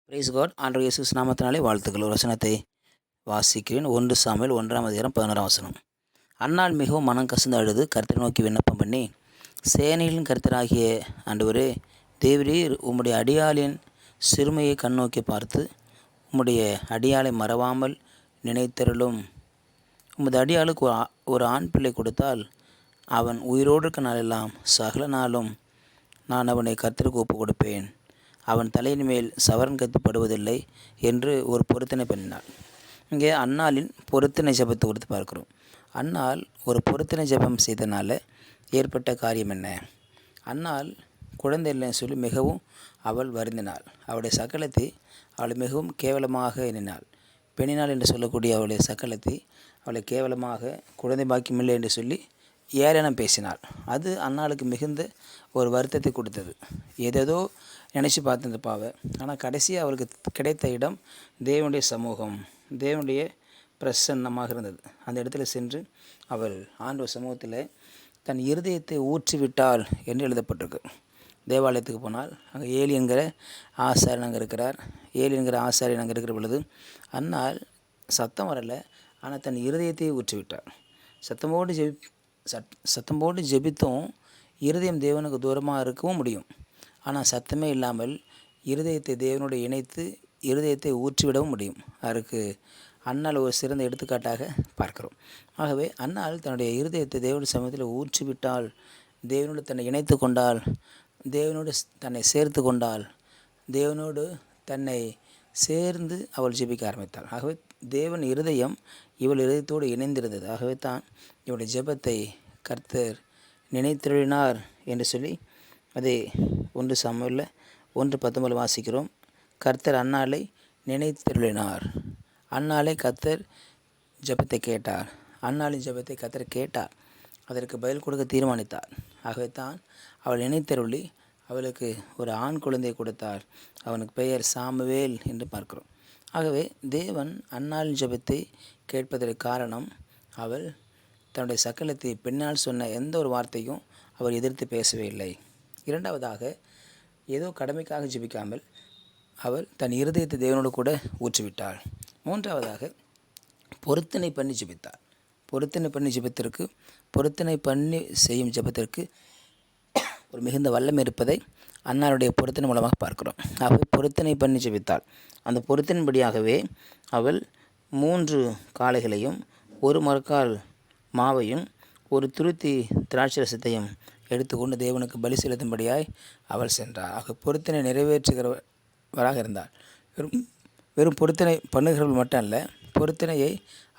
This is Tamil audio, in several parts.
Price God. ஆண்டவர் இயேசு நாமத்தினாலே வாழ்த்துக்கள். ஒரு வசனத்தை வாசிக்கிறேன். 1 சாமுவேல் 1 அன்னாள் மிகவும் மனம் கசந்து அழுது கர்த்தரை நோக்கி விண்ணப்பம் பண்ணி, சேனைகளின் கர்த்தராகிய ஆண்டவரே, தேவரீர் உம்முடைய அடியாளின் சிறுமையை கண்ணோக்கி பார்த்து உம்முடைய அடியாளை மறவாமல் நினைத்தருளும். உமது அடியாளுக்கு ஒரு ஆண் பிள்ளை கொடுத்தால் அவன் உயிரோடு இருக்க நாளெல்லாம் சகல நாளும் நான் அவனை கர்த்தருக்கு ஒப்பு கொடுப்பேன். அவன் தலையின் மேல் சவரன் கத்திப்படுவதில்லை என்று ஒரு பொருத்தனை பண்ணினாள். இங்கே அன்னாளின் பொருத்தனை ஜெபத்தை கொடுத்து பார்க்கிறோம். அன்னாள் ஒரு பொருத்தனை ஜெபம் செய்தனால ஏற்பட்ட காரியம் என்ன? அன்னாள் குழந்தை இல்லைன்னு சொல்லி மிகவும் அவள் வருந்தினாள். அவளுடைய சகலத்தை அவளை மிகவும் கேவலமாக எண்ணினாள். பெண்ணினாள் என்று சொல்லக்கூடிய அவளுடைய சகலத்தை அவளை கேவலமாக குழந்தை பாக்கியமில்லை என்று சொல்லி ஏளனம் பேசினாள். அது அன்னாளுக்கு மிகுந்த ஒரு வருத்தத்தை கொடுத்தது. ஏதேதோ நினச்சி பார்த்து பாவை. ஆனால் கடைசியாக அவளுக்கு கிடைத்த இடம் தேவனுடைய சமூகம், தேவனுடைய பிரசன்னமாக இருந்தது. அந்த இடத்துல சென்று அவள் ஆண்டவர் சமூகத்தில் தன் இருதயத்தை ஊற்றிவிட்டாள் என்று எழுதப்பட்டிருக்கு. தேவாலயத்துக்கு போனால் அங்கே ஏலி என்கிற ஆசாரியன் அங்கே இருக்கிறார். ஏலி என்கிற ஆசாரியன் அங்கே இருக்கிற பொழுது அன்னால் சத்தம் வரலை, ஆனால் தன் இருதயத்தை ஊற்றிவிட்டாள். சத்தம் போட்டு ஜெபித்தும் இருதயம் தேவனுக்கு தூரமாக இருக்கவும் முடியும். ஆனால் சத்தமே இல்லாமல் இருதயத்தை தேவனோடு இணைத்து இருதயத்தை ஊற்றிவிடவும் முடியும். அதற்கு அன்னாள் ஒரு சிறந்த எடுத்துக்காட்டாக பார்க்கிறோம். ஆகவே அன்னாள் தன்னுடைய இருதயத்தை தேவனுடைய சமூகத்தில் ஊற்றிவிட்டால், தேவனோடு தன்னை இணைத்து கொண்டால், தேவனோடு தன்னை சேர்த்து கொண்டால், தேவனோடு தன்னை சேர்ந்து அவள் ஜெபிக்க ஆரம்பித்தாள். ஆகவே தேவன் இருதயம் இவள் இருதயத்தோடு இணைந்திருந்தது. ஆகவே தான் இவளுடைய ஜெபத்தை கர்த்தர் நினைத்திருளினார் என்று சொல்லி அதே 1 சாமுவேல் 1:19 வாசிக்கிறோம். கர்த்தர் அன்னாளை நினைத்திருளினார். அன்னாளை கர்த்தர் ஜெபத்தை கேட்டார். அன்னாளின் ஜெபத்தை கர்த்தர் கேட்டார். அதற்கு பதில் கொடுக்க தீர்மானித்தார். ஆகவே தான் அவள் நினைத்தருளி அவளுக்கு ஒரு ஆண் குழந்தை கொடுத்தார். அவனுக்கு பெயர் சாமுவேல் என்று பார்க்கிறோம். ஆகவே தேவன் அன்னாளின் ஜெபத்தை கேட்பதற்கு காரணம், அவள் தன்னுடைய சக்கலத்தை பெண்ணால் சொன்ன எந்த ஒரு வார்த்தையும் அவள் எதிர்த்து பேசவே இல்லை. இரண்டாவதாக, ஏதோ கடமைக்காக ஜெபிக்காமல் அவள் தன் இருதயத்தை தேவனோடு கூட ஊற்றிவிட்டாள். மூன்றாவதாக, பொருத்தனை பண்ணி ஜெபித்தாள். பொருத்தனை பண்ணி செய்யும் ஜெபத்திற்கு ஒரு மிகுந்த வல்லமை இருப்பதை அன்னாருடைய பொருத்தனை மூலமாக பார்க்கிறோம். அவள் பொருத்தனை பண்ணி ஜெபித்தாள். அந்த பொருத்தனைப்படியாகவே அவள் 3 காளைகளையும் 1 மரக்கால் மாவையும் 1 துருத்தி திராட்சை ரசத்தையும் எடுத்துக்கொண்டு தேவனுக்கு பலி செலுத்தும்படியாய் அவள் சென்றாள். ஆக பொருத்தனை நிறைவேற்றுகிறவராக இருந்தாள். வெறும் பொருத்தனை பண்ணுகிறவர்கள் மட்டும் அல்ல, பொருத்தனையை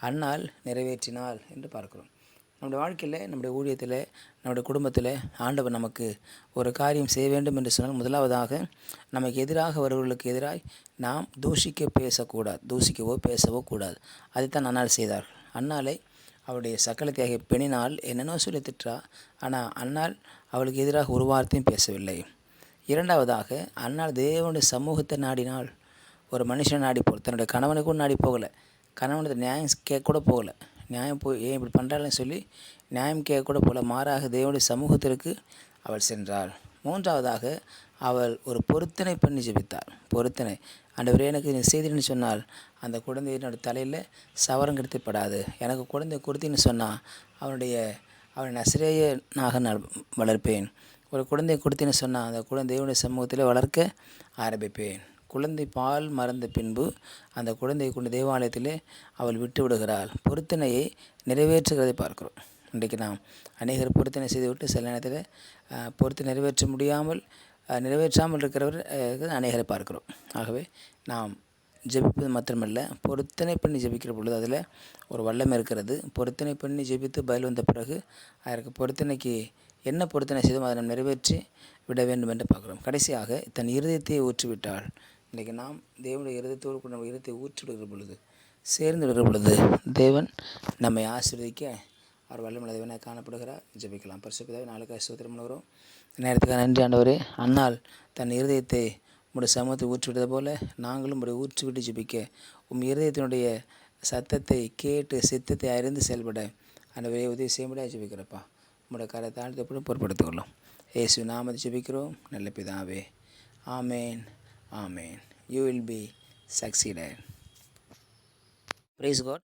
அன்னாள் நிறைவேற்றினாள் என்று பார்க்கிறோம். நம்முடைய வாழ்க்கையில், நம்முடைய ஊழியத்தில், நம்முடைய குடும்பத்தில் ஆண்டவர் நமக்கு ஒரு காரியம் செய்ய வேண்டும் என்று சொன்னால், முதலாவதாக நமக்கு எதிராக வருவர்களுக்கு எதிராய் நாம் தூசிக்கவோ பேசவோ கூடாது. அதைத்தான் அன்னாள் செய்தாள். அன்னாளை அவளுடைய சக்கலத்தையாகிய பெண்ணினால் என்னென்னோ சொல்லி திட்டா. ஆனால் அன்னாள் அவளுக்கு எதிராக ஒரு வார்த்தையும் பேசவில்லை. இரண்டாவதாக, அன்னாள் தேவனுடைய சமூகத்தை நாடினாள். ஒரு மனுஷனை நாடி போகல, தன்னுடைய கணவனை கூட நாடி போகலை. கணவனை நியாயம் கேட்க கூட போகலை. நியாயம் போய் ஏன் இப்படி பண்ணுறாள்னு சொல்லி நியாயம் கேட்க கூட போகல. மாறாக தேவனுடைய சமூகத்திற்கு அவள் சென்றாள். மூன்றாவதாக, அவள் ஒரு பொருத்தனை பண்ணி ஜெபித்தாள். பொருத்தனை, ஆண்டவரே எனக்கு நீ செய்தின்னு சொன்னால் அந்த குழந்தையினோட தலையில் சவரம் கெடுத்துப்படாது. எனக்கு குழந்தை கொடுத்தின்னு சொன்னால் அவனை நசரேயனாக நான் வளர்ப்பேன். ஒரு குழந்தையை கொடுத்தின்னு சொன்னால் அந்த குழந்தை தேவனுடைய சமூகத்தில் வளர்க்க ஆரம்பிப்பேன். குழந்தை பால் மறந்த பின்பு அந்த குழந்தையை கொண்டு தேவாலயத்திலே அவள் விட்டு விடுகிறாள். பொருத்தனையை நிறைவேற்றுகிறதை பார்க்கிறோம். இன்றைக்கு நாம் அநேகர் பொருத்தனை செய்துவிட்டு சில நேரத்தில் பொருத்தனை நிறைவேற்றாமல் இருக்கிறவர் அநேகரை பார்க்கிறோம். ஆகவே நாம் ஜெபிப்பது மாத்திரமல்ல, பொருத்தனை பண்ணி ஜெபிக்கிற பொழுது அதில் ஒரு வல்லமை இருக்கிறது. பொருத்தனை பண்ணி ஜெபித்து பதில் வந்த பிறகு அதற்கு பொருத்தனைக்கு என்ன பொருத்தனை செய்தோம் அதை நாம் நிறைவேற்றி விட வேண்டும் என்று பார்க்குறோம். கடைசியாக, தன் இருதயத்தை ஊற்றிவிட்டாள். இன்றைக்கு நாம் தேவனுடைய இருதயத்தோடு கூட நம்ம இருதயத்தை ஊற்றிவிடுகிற பொழுது, சேர்ந்து விடுகிற பொழுது தேவன் நம்மை ஆசீர்வதிக்க அவர் வல்லமையுள்ள தேவனாக காணப்படுகிறார். ஜெபிக்கலாம். பரிசுத்தமே நாளுக்காக ஸ்தோத்திரம் பண்ணுகிறோம். நேரத்துக்காக நன்றி ஆண்டவரே. அன்னாள் தன் இருதயத்தை உம்முடைய சமூகத்தை ஊற்றிவிட்டது போல நாங்களும் உம்முடைய ஊற்றிவிட்டு ஜெபிக்க, இருதயத்தினுடைய சத்தத்தை கேட்டு சித்தத்தை அறிந்து செயல்பட ஆண்டவரே உதவி செய்யும்படியாக ஜெபிக்கிறப்பா. உம்முடைய காரை தாழ்த்து எப்படி பொறுப்படுத்திக் கொள்ளும். இயேசு நாமத்தை ஜெபிக்கிறோம் நல்ல பிதாவே. ஆமேன், ஆமேன். you will be succeeded. Praise God.